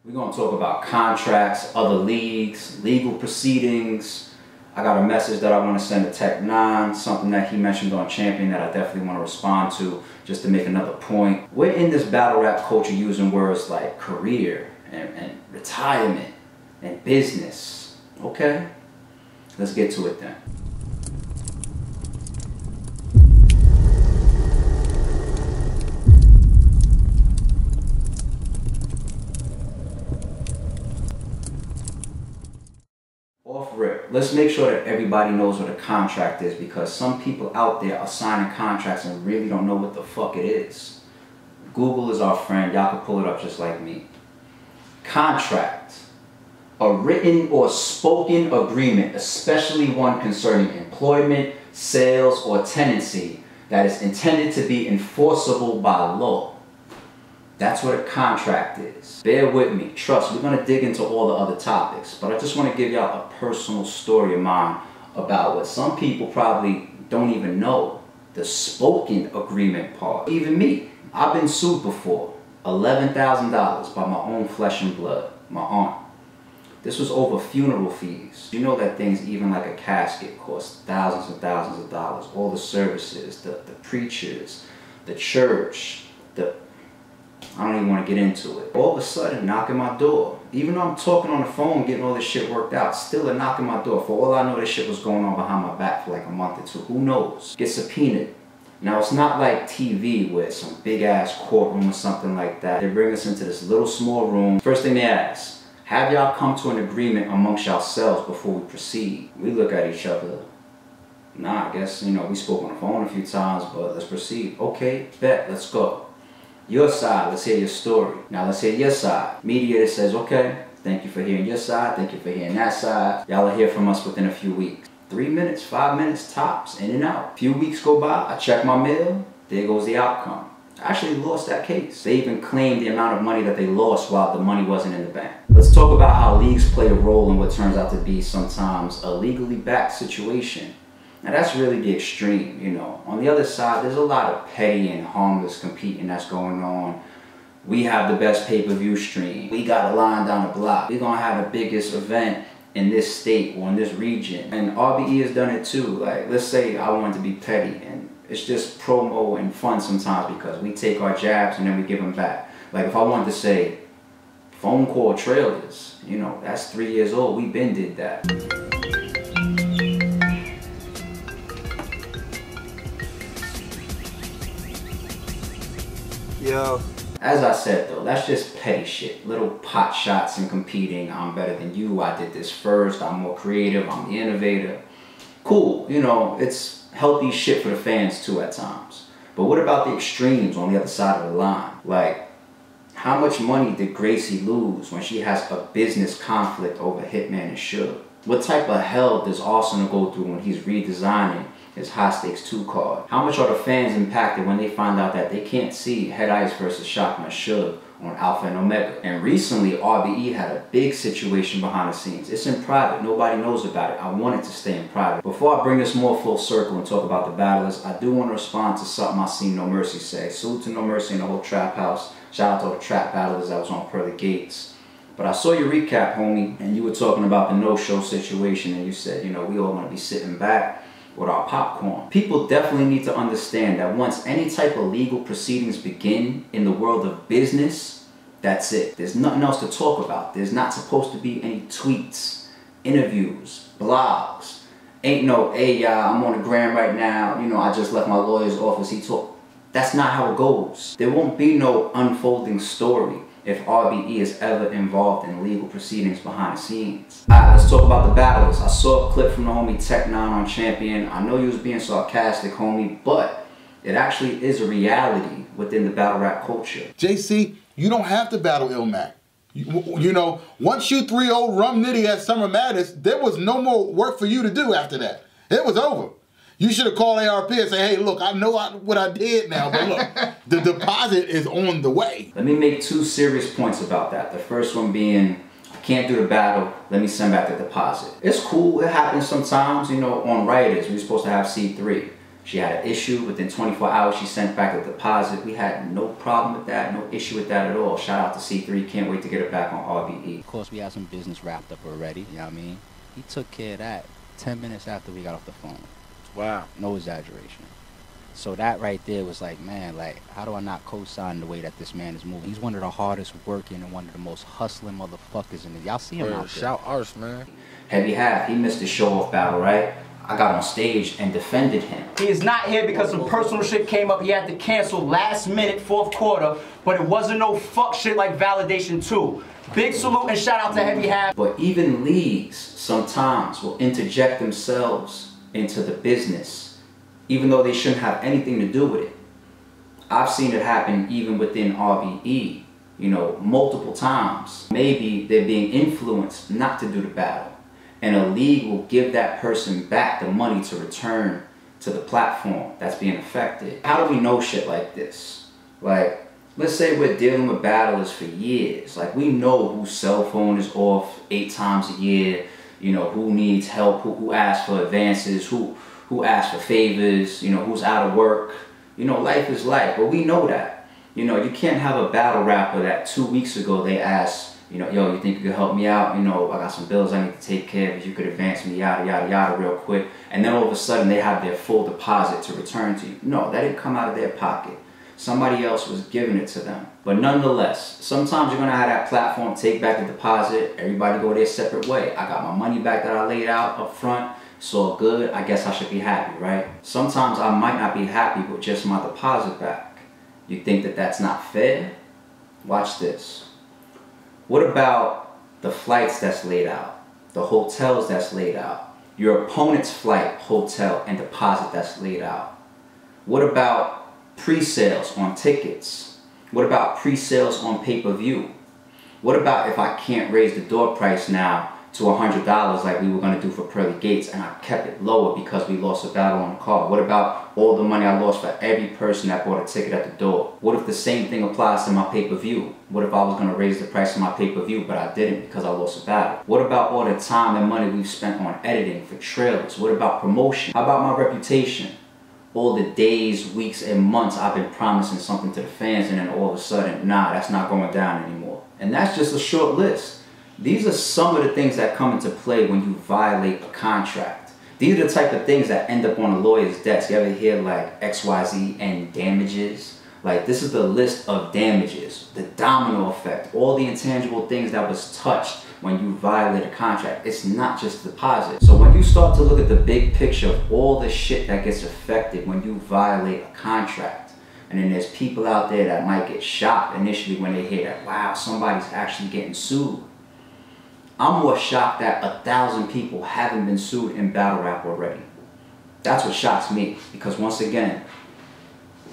We're going to talk about contracts, other leagues, legal proceedings. I got a message that I want to send to Tech 9, something that he mentioned on Champion that I definitely want to respond to, just to make another point. We're in this battle rap culture using words like career and retirement and business. Okay? Let's get to it then. Off rip, let's make sure that everybody knows what a contract is, because some people out there are signing contracts and really don't know what the fuck it is. Google is our friend. Y'all can pull it up just like me. Contract. A written or spoken agreement, especially one concerning employment, sales, or tenancy that is intended to be enforceable by law. That's what a contract is. Bear with me. Trust, we're going to dig into all the other topics, but I just want to give y'all a personal story of mine about what some people probably don't even know. The spoken agreement part. Even me. I've been sued before. $11,000 by my own flesh and blood. My aunt. This was over funeral fees. You know that things, even like a casket, cost thousands and thousands of dollars. All the services, the preachers, the church, I don't even want to get into it. All of a sudden, knocking my door. Even though I'm talking on the phone, getting all this shit worked out, still a knocking my door. For all I know, this shit was going on behind my back for like a month or two. Who knows? Get subpoenaed. Now, it's not like TV where it's some big-ass courtroom or something like that. They bring us into this little small room. First thing they ask, have y'all come to an agreement amongst yourselves before we proceed? We look at each other. Nah, I guess, we spoke on the phone a few times, but let's proceed. Okay, bet, let's go. Your side, let's hear your story. Now let's hear your side. Mediator says, okay, thank you for hearing your side, thank you for hearing that side. Y'all will hear from us within a few weeks. 3 minutes, 5 minutes tops, in and out. A few weeks go by, I check my mail, there goes the outcome. I actually lost that case. They even claimed the amount of money that they lost while the money wasn't in the bank. Let's talk about how leagues play a role in what turns out to be sometimes a legally backed situation. Now that's really the extreme, On the other side, there's a lot of petty and harmless competing that's going on. We have the best pay-per-view stream. We got a line down the block. We're gonna have the biggest event in this state or in this region. And RBE has done it too. Like, let's say I want to be petty, and it's just promo and fun sometimes because we take our jabs and then we give them back. Like if I wanted to say, phone call trailers, that's 3 years old. We been did that. Yo. As I said though, that's just petty shit. Little pot shots and competing. I'm better than you. I did this first. I'm more creative. I'm the innovator. Cool. It's healthy shit for the fans too at times. But what about the extremes on the other side of the line? Like, how much money did Gracie lose when she has a business conflict over Hitman and Suge? What type of hell does Arsenal go through when he's redesigning his high stakes 2 card? How much are the fans impacted when they find out that they can't see Head Ice versus Shotta and Suge on Alpha and Omega? And recently, RBE had a big situation behind the scenes. It's in private. Nobody knows about it. I want it to stay in private. Before I bring this more full circle and talk about the battlers, I do want to respond to something I seen No Mercy say. Salute to No Mercy and the whole Trap House. Shout out to all the trap battlers that was on Pearly Gates. But I saw your recap, homie, and you were talking about the no-show situation, and you said, we all want to be sitting back with our popcorn. People definitely need to understand that once any type of legal proceedings begin in the world of business, that's it. There's nothing else to talk about. There's not supposed to be any tweets, interviews, blogs. Ain't no, hey, y'all, I'm on the gram right now. I just left my lawyer's office. He talked. That's not how it goes. There won't be no unfolding story if RBE is ever involved in legal proceedings behind the scenes. Alright, let's talk about the battlers. I saw a clip from the homie Tech 9 on Champion. I know you was being sarcastic, homie, but it actually is a reality within the battle rap culture. JC, you don't have to battle Ilmac. Once you 3-0 Rum Nitty at Summer Madness, there was no more work for you to do after that. It was over. You should have called ARP and say, hey, look, I know what I did now, but look, the deposit is on the way. Let me make 2 serious points about that. The first one being, I can't do the battle, let me send back the deposit. It's cool, it happens sometimes, on Writers, we're supposed to have C3. She had an issue. Within 24 hours, she sent back a deposit. We had no problem with that, no issue with that at all. Shout out to C3. Can't wait to get it back on RBE. Of course, we had some business wrapped up already. You know what I mean? He took care of that 10 minutes after we got off the phone. Wow. No exaggeration. So that right there was like, man, like, how do I not co-sign the way that this man is moving? He's one of the hardest working and one of the most hustling motherfuckers in the... Y'all see him out there. Shout arse, man. Heavy Half, he missed the show-off battle, right? I got on stage and defended him. He is not here because some personal shit came up. He had to cancel last minute, fourth quarter, but it wasn't no fuck shit like Validation 2. Big salute and shout out to Heavy Half. But even leagues sometimes will interject themselves into the business, even though they shouldn't have anything to do with it. I've seen it happen even within RBE, you know, multiple times. Maybe they're being influenced not to do the battle. And a league will give that person back the money to return to the platform that's being affected. How do we know shit like this? Like, let's say we're dealing with battlers for years. Like, we know whose cell phone is off 8 times a year, you know, who needs help, who asks for advances, who asks for favors, you know, who's out of work. You know, life is life, but we know that. You know, you can't have a battle rapper that 2 weeks ago they asked, you know, yo, you think you could help me out? You know, I got some bills I need to take care of. If you could advance me, yada, yada, yada, real quick. And then all of a sudden, they have their full deposit to return to you. No, that didn't come out of their pocket. Somebody else was giving it to them. But nonetheless, sometimes you're going to have that platform take back the deposit. Everybody go their separate way. I got my money back that I laid out up front. It's all good. I guess I should be happy, right? Sometimes I might not be happy with just my deposit back. You think that that's not fair? Watch this. What about the flights that's laid out, the hotels that's laid out, your opponent's flight, hotel, and deposit that's laid out? What about pre-sales on tickets? What about pre-sales on pay-per-view? What about if I can't raise the door price now to $100 like we were going to do for Pearly Gates and I kept it lower because we lost a battle on the card? What about all the money I lost for every person that bought a ticket at the door? What if the same thing applies to my pay-per-view? What if I was going to raise the price of my pay-per-view but I didn't because I lost a battle? What about all the time and money we've spent on editing for trailers? What about promotion? How about my reputation? All the days, weeks, and months I've been promising something to the fans and then all of a sudden, nah, that's not going down anymore. And that's just a short list. These are some of the things that come into play when you violate a contract. These are the type of things that end up on a lawyer's desk. You ever hear like XYZ and damages? Like, this is the list of damages, the domino effect, all the intangible things that was touched when you violate a contract. It's not just deposit. So when you start to look at the big picture of all the shit that gets affected when you violate a contract, and then there's people out there that might get shocked initially when they hear that, wow, somebody's actually getting sued. I'm more shocked that 1,000 people haven't been sued in battle rap already. That's what shocks me, because once again,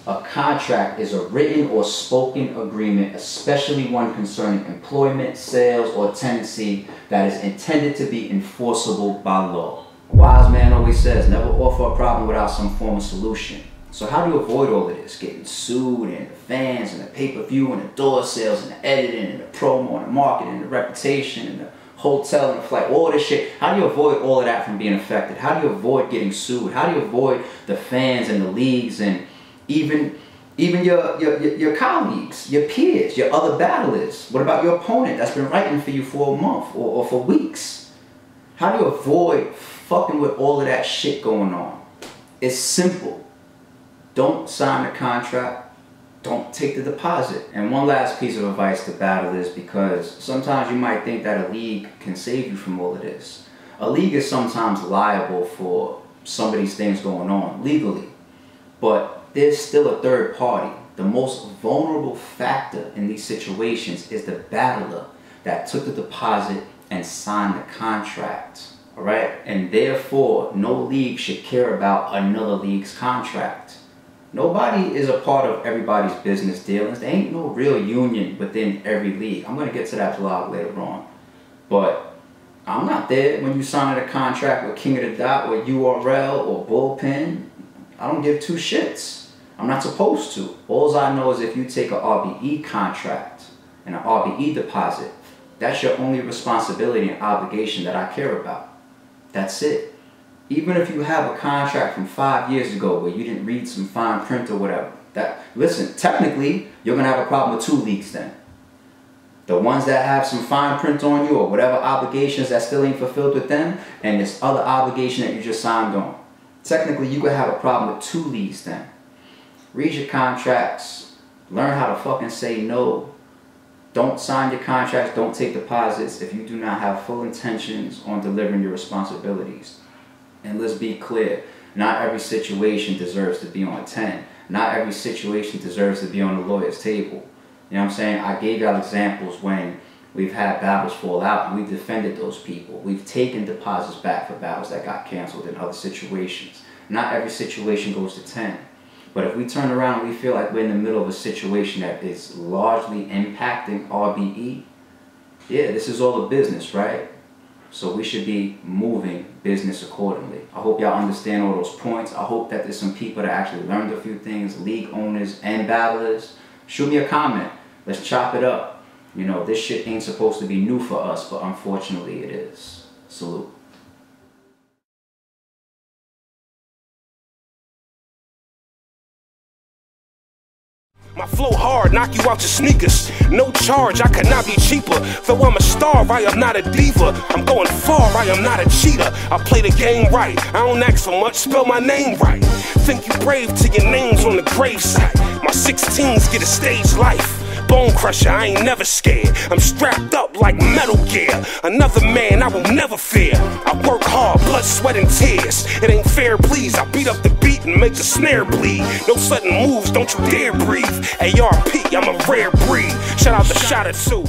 a contract is a written or spoken agreement, especially one concerning employment, sales, or tenancy that is intended to be enforceable by law. A wise man always says, never offer a problem without some form of solution. So how do you avoid all of this? Getting sued, and the fans, and the pay-per-view, and the door sales, and the editing, and the promo, and the marketing, and the reputation, and the hotel and the flight, all this shit. How do you avoid all of that from being affected? How do you avoid getting sued? How do you avoid the fans and the leagues and even your colleagues, your peers, your other battlers? What about your opponent that's been writing for you for a month or for weeks? How do you avoid fucking with all of that shit going on? It's simple. Don't sign the contract. Don't take the deposit. And one last piece of advice to battlers, because sometimes you might think that a league can save you from all of this. A league is sometimes liable for some of these things going on legally, but there's still a third party. The most vulnerable factor in these situations is the battler that took the deposit and signed the contract. All right? And therefore, no league should care about another league's contract. Nobody is a part of everybody's business dealings. There ain't no real union within every league. I'm going to get to that vlog later on. But I'm not there when you sign a contract with King of the Dot or URL or Bullpen. I don't give two shits. I'm not supposed to. All I know is if you take an RBE contract and an RBE deposit, that's your only responsibility and obligation that I care about. That's it. Even if you have a contract from 5 years ago where you didn't read some fine print or whatever, listen, technically, you're going to have a problem with 2 leagues then. The ones that have some fine print on you or whatever obligations that still ain't fulfilled with them, and this other obligation that you just signed on. Technically, you could have a problem with 2 leagues then. Read your contracts. Learn how to fucking say no. Don't sign your contracts. Don't take deposits if you do not have full intentions on delivering your responsibilities. And let's be clear, not every situation deserves to be on 10. Not every situation deserves to be on the lawyer's table. You know what I'm saying? I gave y'all examples when we've had battles fall out and we've defended those people. We've taken deposits back for battles that got canceled in other situations. Not every situation goes to 10. But if we turn around and we feel like we're in the middle of a situation that is largely impacting RBE, yeah, this is all a business, right? So we should be moving business accordingly. I hope y'all understand all those points. I hope that there's some people that actually learned a few things, league owners and battlers. Shoot me a comment. Let's chop it up. You know, this shit ain't supposed to be new for us, but unfortunately it is. Salute. My flow hard, knock you out your sneakers. No charge, I could not be cheaper. Though I'm a star, I am not a diva. I'm going far, I am not a cheater. I play the game right, I don't ask for much, spell my name right. Think you brave till your name's on the gravesite. My 16s get a stage life. Bone crusher, I ain't never scared. I'm strapped up like Metal Gear. Another man I will never fear. I work hard, blood, sweat, and tears. It ain't fair, please. I beat up the beat and make the snare bleed. No sudden moves, don't you dare breathe. ARP, I'm a rare breed. Shout out to Shotta too.